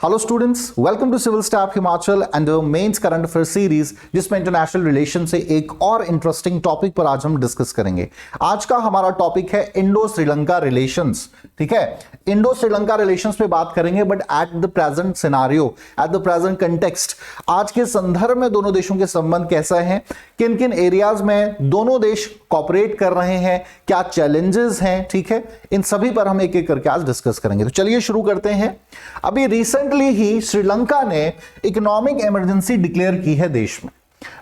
Hello students, welcome to civil staff Himachal and mains current affair series, जिसमें international relation से एक और interesting topic पर आज हम डिस्कस करेंगे। आज का हमारा टॉपिक है इंडो श्रीलंका रिलेशंस। ठीक है, इंडो श्रीलंका रिलेशंस पे बात करेंगे, but at the present scenario, at the present context, आज के संदर्भ में दोनों देशों के संबंध कैसा है, किन किन एरियाज में दोनों देश कॉपरेट कर रहे हैं, क्या चैलेंजेस हैं। ठीक है, इन सभी पर हम एक एक करके आज डिस्कस करेंगे। तो चलिए शुरू करते हैं। अभी रिसेंटली ही श्रीलंका ने इकोनॉमिक इमरजेंसी डिक्लेयर की है देश में।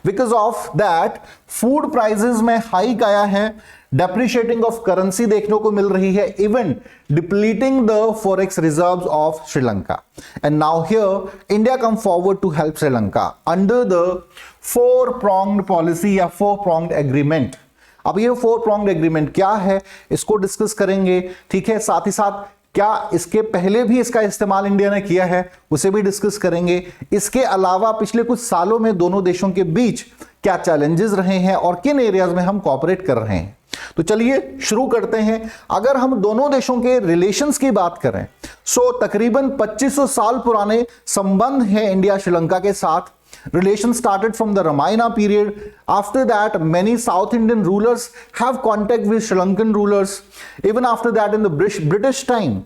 Because of that food prices में हाइक आया है, डेप्रिशिएटिंग ऑफ करेंसी देखने को मिल रही है, even depleting the forex reserves of Sri Lanka. And now here India come forward to help Sri Lanka under the 4-pronged policy या 4-pronged एग्रीमेंट। अब ये 4-pronged एग्रीमेंट क्या है, इसको डिस्कस करेंगे। ठीक है, साथ ही साथ क्या इसके पहले भी इसका इस्तेमाल इंडिया ने किया है, उसे भी डिस्कस करेंगे। इसके अलावा पिछले कुछ सालों में दोनों देशों के बीच क्या चैलेंजेस रहे हैं और किन एरियाज में हम कोऑपरेट कर रहे हैं। तो चलिए शुरू करते हैं। अगर हम दोनों देशों के रिलेशंस की बात करें, सो तकरीबन 2500 साल पुराने संबंध हैं इंडिया श्रीलंका के साथ। Relations started from the Ramayana period. After that, many South Indian rulers have contact with Sri Lankan rulers. Even after that, in the British time,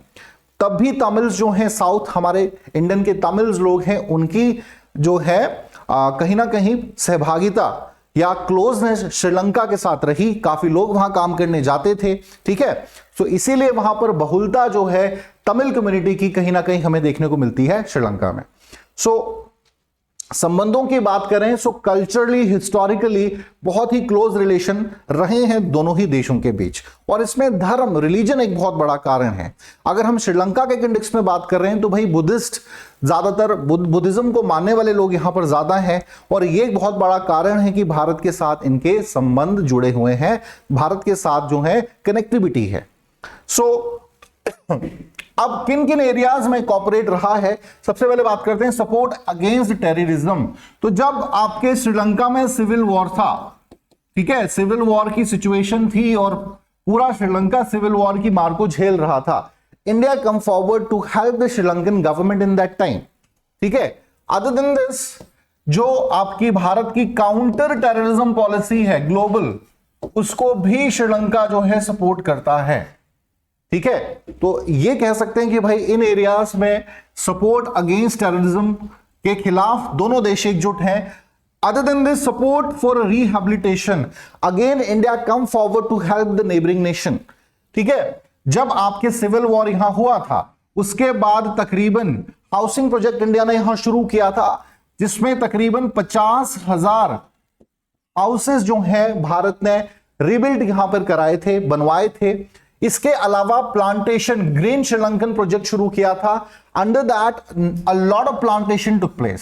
तब भी तमिल्स जो हैं, साउथ हमारे इंडियन के तमिल्स लोग हैं, उनकी जो है कहीं ना कहीं सहभागिता या क्लोजनेस श्रीलंका के साथ रही। काफी लोग वहां काम करने जाते थे। ठीक है, तो इसीलिए वहां पर बहुलता जो है तमिल कम्युनिटी की कहीं ना कहीं हमें देखने को मिलती है श्रीलंका में। संबंधों की बात करें, सो कल्चरली, हिस्टोरिकली बहुत ही क्लोज रिलेशन रहे हैं दोनों ही देशों के बीच, और इसमें धर्म, रिलीजन एक बहुत बड़ा कारण है। अगर हम श्रीलंका के कंटेक्स्ट में बात कर रहे हैं तो भाई बुद्धिस्ट, ज्यादातर बुद्धिज्म को मानने वाले लोग यहां पर ज्यादा हैं, और ये एक बहुत बड़ा कारण है कि भारत के साथ इनके संबंध जुड़े हुए हैं, भारत के साथ जो है कनेक्टिविटी है। अब किन किन एरियाज में कॉपरेट रहा है, सबसे पहले बात करते हैं सपोर्ट अगेंस्ट टेररिज्म। तो जब आपके श्रीलंका में सिविल वॉर था, ठीक है, सिविल वॉर की सिचुएशन थी और पूरा श्रीलंका सिविल वॉर की मार को झेल रहा था, India come forward to help the Sri Lankan government in that time. ठीक है, अदर देन दिस, जो आपकी भारत की काउंटर टेररिज्म पॉलिसी है ग्लोबल, उसको भी श्रीलंका जो है सपोर्ट करता है। ठीक है, तो ये कह सकते हैं कि भाई इन एरियाज में सपोर्ट अगेंस्ट टेररिज्म के खिलाफ दोनों देश एकजुट हैं। Other than this, support for rehabilitation, again India come forward to help the neighbouring nation. ठीक है, जब आपके सिविल वॉर यहां हुआ था, उसके बाद तकरीबन हाउसिंग प्रोजेक्ट इंडिया ने यहां शुरू किया था, जिसमें तकरीबन 50,000 हाउसेस जो है भारत ने रिबिल्ड यहां पर कराए थे, बनवाए थे। इसके अलावा प्लांटेशन, ग्रीन श्रीलंकन प्रोजेक्ट शुरू किया था। Under that a lot of plantation took place.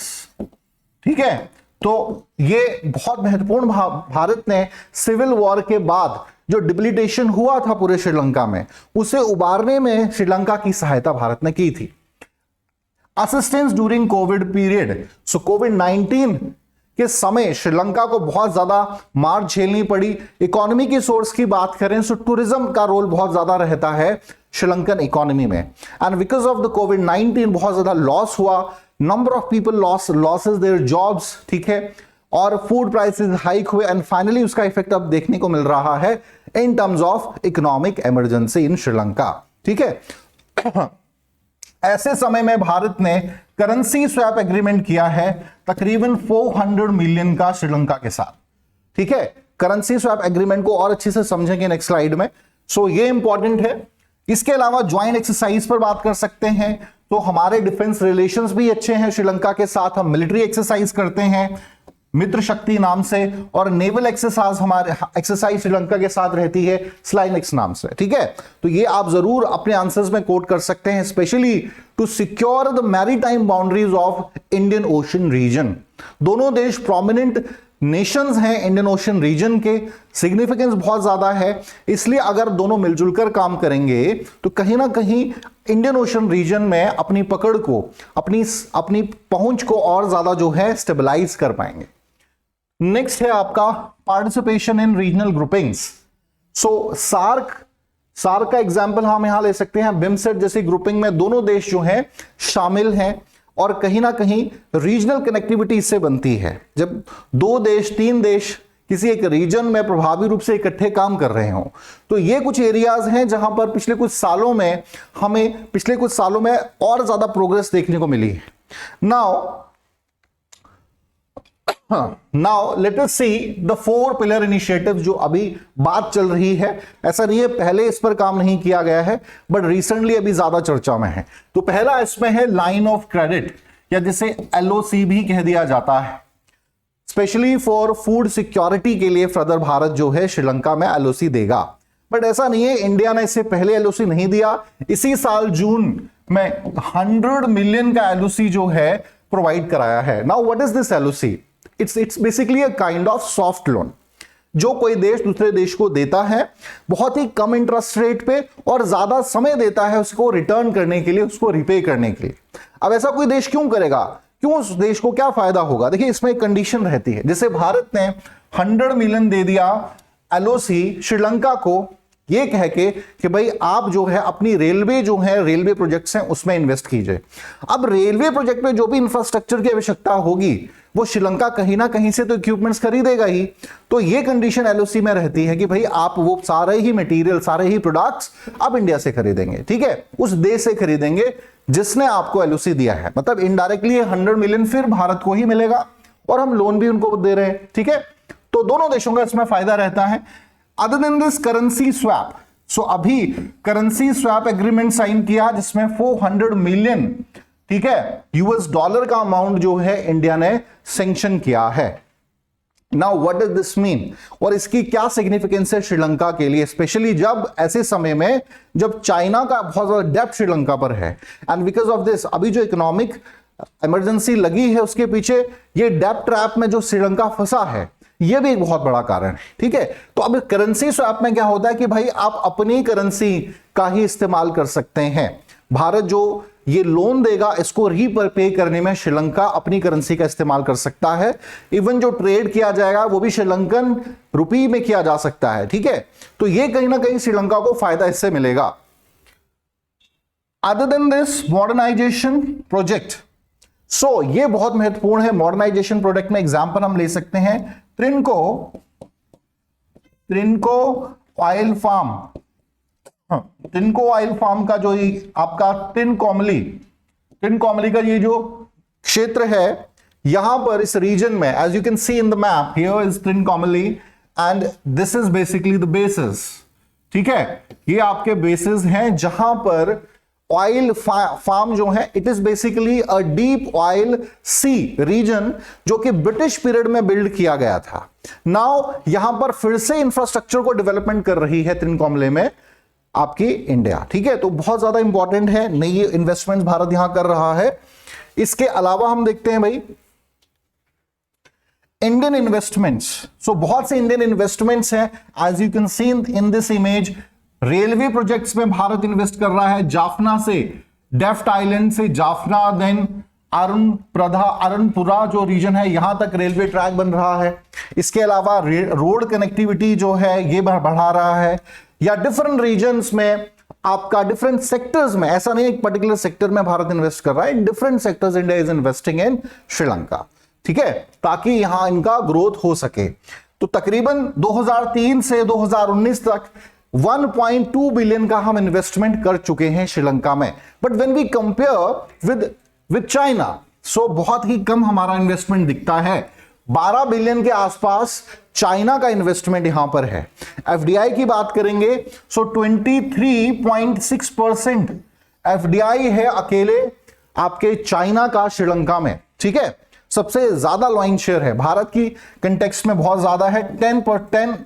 ठीक है, तो ये बहुत महत्वपूर्ण, भारत ने सिविल वॉर के बाद जो डिबिलिटेशन हुआ था पूरे श्रीलंका में, उसे उबारने में श्रीलंका की सहायता भारत ने की थी। असिस्टेंस ड्यूरिंग कोविड पीरियड, सो कोविड-19 के समय श्रीलंका को बहुत ज्यादा मार झेलनी पड़ी। इकोनॉमी की सोर्स की बात करें, सो टूरिज्म का रोल बहुत ज्यादा रहता है श्रीलंकन इकोनॉमी में, एंड बिकॉज ऑफ द कोविड-19 बहुत ज्यादा लॉस हुआ, number of people losses their jobs. ठीक है, और फूड प्राइसेस हाइक हुए, एंड फाइनली उसका इफेक्ट अब देखने को मिल रहा है in terms of economic emergency in Sri Lanka. ठीक है, ऐसे समय में भारत ने करेंसी स्वैप एग्रीमेंट किया है तकरीबन 400 मिलियन का श्रीलंका के साथ। ठीक है, करेंसी स्वैप एग्रीमेंट को और अच्छे से समझेंगे नेक्स्ट स्लाइड में, सो ये इंपॉर्टेंट है। इसके अलावा ज्वाइंट एक्सरसाइज पर बात कर सकते हैं, तो हमारे डिफेंस रिलेशंस भी अच्छे हैं श्रीलंका के साथ। हम मिलिट्री एक्सरसाइज करते हैं मित्र शक्ति नाम से, और नेवल एक्सरसाइज श्रीलंका के साथ रहती है स्लाइनेक्स नाम से। ठीक है, तो ये आप जरूर अपने आंसर्स में कोट कर सकते हैं, specially to secure the maritime boundaries of Indian ocean region. दोनों देश प्रोमिनेंट नेशंस हैं इंडियन ओशन रीजन के, सिग्निफिकेंस बहुत ज्यादा है, इसलिए अगर दोनों मिलजुल कर काम करेंगे तो कहीं ना कहीं इंडियन ओशन रीजन में अपनी पकड़ को, अपनी पहुंच को और ज्यादा जो है स्टेबलाइज कर पाएंगे। नेक्स्ट है आपका participation in regional groupings. So SAARC का एग्जाम्पल हम यहां ले सकते हैं। बिमस्टेक जैसी ग्रुपिंग में दोनों देश जो हैं शामिल हैं, और कहीं ना कहीं रीजनल कनेक्टिविटी इससे बनती है। जब 2 देश 3 देश किसी एक रीजन में प्रभावी रूप से इकट्ठे काम कर रहे हों, तो ये कुछ एरियाज हैं जहां पर पिछले कुछ सालों में और ज्यादा प्रोग्रेस देखने को मिली है। Now let us see the 4 pillar initiatives जो अभी बात चल रही है। ऐसा नहीं है पहले इस पर काम नहीं किया गया है, बट रिसेंटली अभी ज्यादा चर्चा में है। तो पहला इसमें है लाइन ऑफ क्रेडिट, या जिसे LOC भी कह दिया जाता है। स्पेशली फॉर फूड सिक्योरिटी के लिए फर्दर भारत जो है श्रीलंका में LOC देगा, बट ऐसा नहीं है इंडिया ने इससे पहले LOC नहीं दिया। इसी साल जून में 100 मिलियन का LOC जो है प्रोवाइड कराया है। Now what is this LOC? It's basically a kind of soft loan जो कोई देश दूसरे देश को देता है बहुत ही कम इंटरेस्ट रेट पे, और ज्यादा समय देता है उसको रिटर्न करने के लिए, उसको रिपे करने के लिए। अब ऐसा कोई देश क्यों करेगा, क्यों उस देश को क्या फायदा होगा? देखिए इसमें एक कंडीशन रहती है। जैसे भारत ने 100 मिलियन दे दिया LOC श्रीलंका को, ये कह के कि भाई आप जो है अपनी रेलवे जो है रेलवे प्रोजेक्ट्स हैं उसमें इन्वेस्ट कीजिए। अब रेलवे प्रोजेक्ट में जो भी इंफ्रास्ट्रक्चर की आवश्यकता होगी वो श्रीलंका कहीं ना कहीं से तो इक्विपमेंट्स खरीदेगा ही। तो ये कंडीशन LOC में रहती है कि भाई आप वो सारे ही मटेरियल, सारे ही प्रोडक्ट्स आप इंडिया से खरीदेंगे, ठीक है, उस देश से खरीदेंगे जिसने आपको LOC दिया है। मतलब इनडायरेक्टली 100 मिलियन फिर भारत को ही मिलेगा और हम लोन भी उनको दे रहे हैं, ठीक है। तो दोनों देशों का इसमें फायदा रहता है। Other than this currency swap, so अभी करेंसी स्वैप एग्रीमेंट साइन किया जिसमें 400 मिलियन, ठीक है, $, का अमाउंट जो है इंडिया ने सैंक्शन किया है। Now what does this mean, और इसकी क्या सिग्निफिकेंस है श्रीलंका के लिए, स्पेशली जब ऐसे समय में जब चाइना का बहुत ज्यादा डेब्ट श्रीलंका पर है, एंड बिकॉज ऑफ दिस अभी जो इकोनॉमिक इमरजेंसी लगी है उसके पीछे ये डेब्ट ट्रैप में जो श्रीलंका फंसा है ये भी एक बहुत बड़ा कारण है, ठीक है। तो अब करेंसी स्वैप में क्या होता है कि भाई आप अपनी करेंसी का ही इस्तेमाल कर सकते हैं। भारत जो ये लोन देगा इसको रीपे करने में श्रीलंका अपनी करेंसी का इस्तेमाल कर सकता है। इवन जो ट्रेड किया जाएगा वो भी श्रीलंकन रुपी में किया जा सकता है, ठीक है। तो ये कहीं ना कहीं श्रीलंका को फायदा इससे मिलेगा। Other than this modernisation project, so ये बहुत महत्वपूर्ण है। मॉडर्नाइजेशन प्रोजेक्ट में एग्जांपल हम ले सकते हैं ट्रिनको ऑयल फार्म, टिनको ऑयल फार्म का जो आपका टिनकोमली का ये जो क्षेत्र है यहां पर इस रीजन में, as you can see in the map, here is Trincomalee and this is basically the basis, ठीक है। ये आपके बेसिस हैं जहां पर ऑयल फार्म जो है, it is basically a deep oil sea region जो कि ब्रिटिश पीरियड में बिल्ड किया गया था। नाउ यहां पर फिर से इंफ्रास्ट्रक्चर को डेवलपमेंट कर रही है टिनकोमले में आपकी इंडिया, ठीक है। तो बहुत ज्यादा इंपॉर्टेंट है, नई इन्वेस्टमेंट भारत यहां कर रहा है। इसके अलावा हम देखते हैं भाई इंडियन इन्वेस्टमेंट्स, सो बहुत से इंडियन इन्वेस्टमेंट्स हैं as you can see in this image. Railway projects में भारत इन्वेस्ट कर रहा है, जाफना से, डेफ्ट आइलैंड से जाफना, देन अरुणपुरा जो रीजन है यहां तक रेलवे ट्रैक बन रहा है। इसके अलावा रोड कनेक्टिविटी जो है ये बढ़ा रहा है, या डिफरेंट रीजन्स में आपका डिफरेंट सेक्टर्स में, ऐसा नहीं एक पर्टिकुलर सेक्टर में भारत इन्वेस्ट कर रहा है, different sectors India is investing in Sri Lanka, ठीक है, ताकि यहां इनका ग्रोथ हो सके। तो तकरीबन 2003 से 2019 तक 1.2 बिलियन का हम इन्वेस्टमेंट कर चुके हैं श्रीलंका में। But when we compare with China, so बहुत ही कम हमारा इन्वेस्टमेंट दिखता है। 12 बिलियन के आसपास चाइना का इन्वेस्टमेंट यहां पर है। एफडीआई की बात करेंगे सो 23.6% एफडीआई है अकेले आपके चाइना का श्रीलंका में, ठीक है। सबसे ज्यादा लॉइन शेयर है भारत की कंटेक्स्ट में, बहुत ज्यादा है। 10%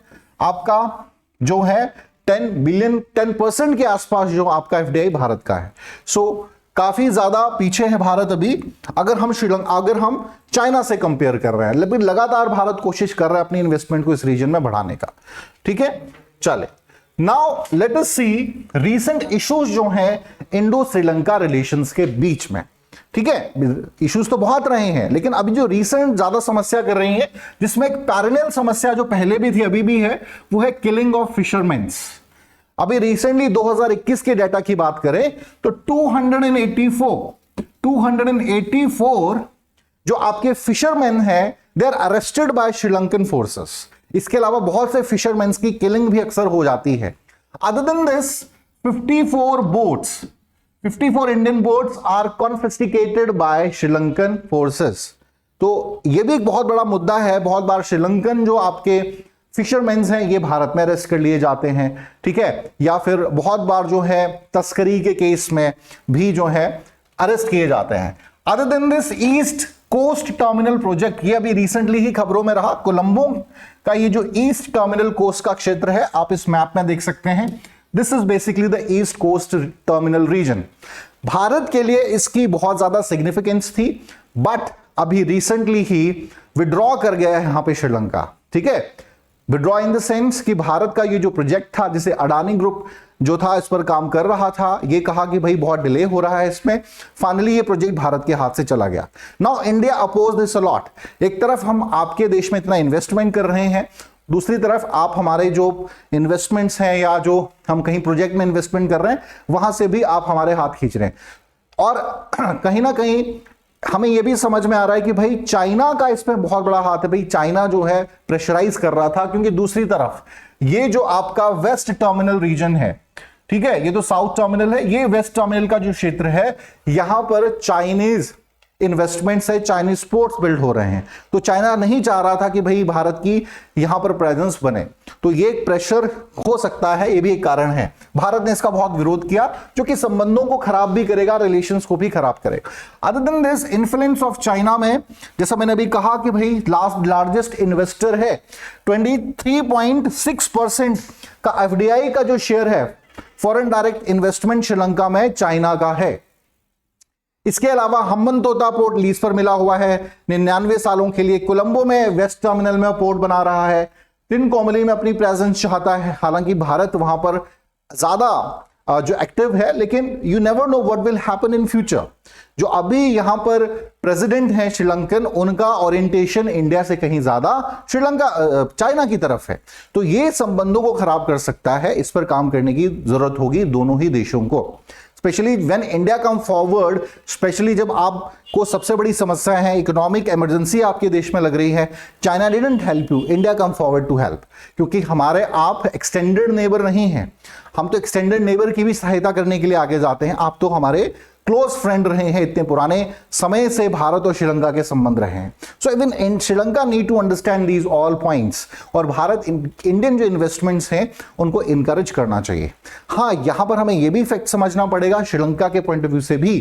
आपका जो है 10% के आसपास जो आपका एफडीआई भारत का है। सो काफी ज्यादा पीछे है भारत अभी, अगर हम चाइना से कंपेयर कर रहे हैं। लेकिन लगातार भारत कोशिश कर रहा है अपनी इन्वेस्टमेंट को इस रीजन में बढ़ाने का, ठीक है। चले नाउ लेट अस सी रीसेंट इश्यूज जो हैं इंडो श्रीलंका रिलेशंस के बीच में, ठीक है। इश्यूज तो बहुत रहे हैं लेकिन अभी जो रीसेंट ज्यादा समस्या कर रही है, जिसमें एक पैरेलल समस्या जो पहले भी थी अभी भी है, वो है किलिंग ऑफ फिशरमैन। अभी रिसेंटली 2021 के डाटा की बात करें तो 284 284 जो आपके फिशरमैन हैं they are arrested by Sri Lankan forces. इसके अलावा बहुत से फिशरमैन की किलिंग भी अक्सर हो जाती है। Other than this 54 Indian boats are confiscated by Sri Lankan forces. तो यह भी एक बहुत बड़ा मुद्दा है। बहुत बार श्रीलंकन जो आपके फिशरमैन हैं ये भारत में अरेस्ट कर लिए जाते हैं, ठीक है, या फिर बहुत बार जो है तस्करी के केस में भी जो है अरेस्ट किए जाते हैं। Other than this east coast terminal project, ये अभी रिसेंटली ही खबरों में रहा। कोलंबो का ये जो ईस्ट टर्मिनल कोस्ट का क्षेत्र है आप इस मैप में देख सकते हैं। This is basically the east coast terminal region. Bharat के लिए इसकी बहुत ज्यादा सिग्निफिकेंस थी, बट अभी रिसेंटली ही विड्रॉ कर गया है यहां पे श्रीलंका, ठीक है। विड्रॉ इन द सेंस कि भारत का ये जो प्रोजेक्ट था, जिसे अडानी ग्रुप जो था इस पर काम कर रहा था, ये कहा कि भाई बहुत डिले हो रहा है इसमें, फाइनली ये प्रोजेक्ट भारत के हाथ से चला गया। Now India oppose this a lot. एक तरफ हम आपके देश में इतना इन्वेस्टमेंट कर रहे हैं, दूसरी तरफ आप हमारे जो इन्वेस्टमेंट्स हैं या जो हम कहीं प्रोजेक्ट में इन्वेस्टमेंट कर रहे हैं वहां से भी आप हमारे हाथ खींच रहे हैं। और कहीं ना कहीं हमें यह भी समझ में आ रहा है कि भाई चाइना का इसमें बहुत बड़ा हाथ है। भाई चाइना जो है प्रेशराइज कर रहा था, क्योंकि दूसरी तरफ ये जो आपका वेस्ट टर्मिनल रीजन है, ठीक है, ये तो साउथ टर्मिनल है, ये वेस्ट टर्मिनल का जो क्षेत्र है यहां पर चाइनीज इन्वेस्टमेंट्स है, चाइनीज पोर्ट्स बिल्ड हो रहे हैं। तो चाइना नहीं चाह रहा था कि भाई भारत की यहां पर प्रेजेंस बने, तो ये एक प्रेशर हो सकता है, ये भी एक कारण है। भारत ने इसका बहुत विरोध किया, जो कि संबंधों को खराब भी करेगा, रिलेशंस को भी खराब करेगा। Other than this influence of China में, जैसा मैंने अभी कहा कि भाई लार्जेस्ट इन्वेस्टर है, 23.6% का एफडीआई का जो शेयर है, फॉरेन डायरेक्ट इन्वेस्टमेंट श्रीलंका में चाइना का है। इसके अलावा हम्बनतोता पोर्ट लीज पर मिला हुआ है 99 सालों के लिए। कोलंबो में वेस्ट टर्मिनल में पोर्ट बना रहा है। तिनकोमली में अपनी प्रेजेंस चाहता है, हालांकि भारत वहां पर ज्यादा जो एक्टिव है, लेकिन you never know what will happen in future. जो अभी यहां पर प्रेसिडेंट हैं श्रीलंकन, उनका ओरिएंटेशन इंडिया से कहीं ज्यादा चाइना की तरफ है, तो ये संबंधों को खराब कर सकता है। इस पर काम करने की जरूरत होगी दोनों ही देशों को, specially when India come forward, specially जब आपको सबसे बड़ी समस्या है, इकोनॉमिक इमरजेंसी आपके देश में लग रही है। China didn't help you, India come forward to help, क्योंकि हमारे आप एक्सटेंडेड नेबर नहीं हैं। हम तो एक्सटेंडेड नेबर की भी सहायता करने के लिए आगे जाते हैं, आप तो हमारे क्लोज फ्रेंड रहे हैं, इतने पुराने समय से भारत और श्रीलंका के संबंध रहे हैं। So even in Sri Lanka need to understand these all points, और भारत इंडियन जो इन्वेस्टमेंट्स हैं उनको इनकरेज करना चाहिए। हाँ, यहां पर हमें यह भी फैक्ट समझना पड़ेगा श्रीलंका के पॉइंट ऑफ व्यू से भी,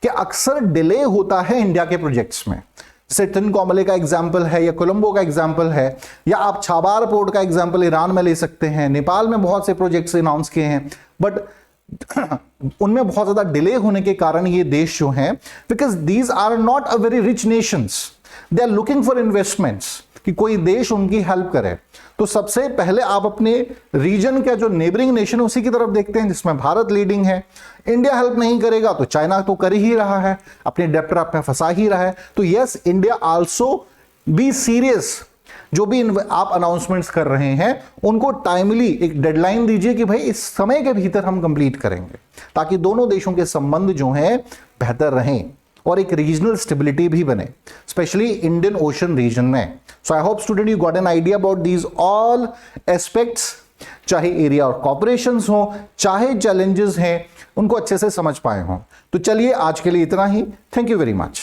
कि अक्सर डिले होता है इंडिया के प्रोजेक्ट्स में। जैसे तिनकोमले का एग्जाम्पल है, या कोलंबो का एग्जाम्पल है, या आप छाबार पोर्ट का एग्जाम्पल ईरान में ले सकते हैं। नेपाल में बहुत से प्रोजेक्ट्स अनाउंस किए हैं, बट उनमें बहुत ज्यादा डिले होने के कारण ये देश जो हैं, because these are not a very rich nations, they are looking for investments, कि कोई देश उनकी हेल्प करे। तो सबसे पहले आप अपने रीजन का जो नेबरिंग नेशन उसी की तरफ देखते हैं, जिसमें भारत लीडिंग है। इंडिया हेल्प नहीं करेगा तो चाइना तो कर ही रहा है, अपने डेट ट्रैप में फंसा ही रहा है। तो yes, India also be serious, जो भी आप अनाउंसमेंट्स कर रहे हैं उनको टाइमली एक डेडलाइन दीजिए कि भाई इस समय के भीतर हम कंप्लीट करेंगे, ताकि दोनों देशों के संबंध जो हैं बेहतर रहें और एक रीजनल स्टेबिलिटी भी बने, स्पेशली इंडियन ओशन रीजन में। So I hope student you got an idea about these all aspects, चाहे एरिया ऑफ कॉपरेशंस हो, चाहे चैलेंजेस हैं, उनको अच्छे से समझ पाए हों। तो चलिए आज के लिए इतना ही। Thank you very much.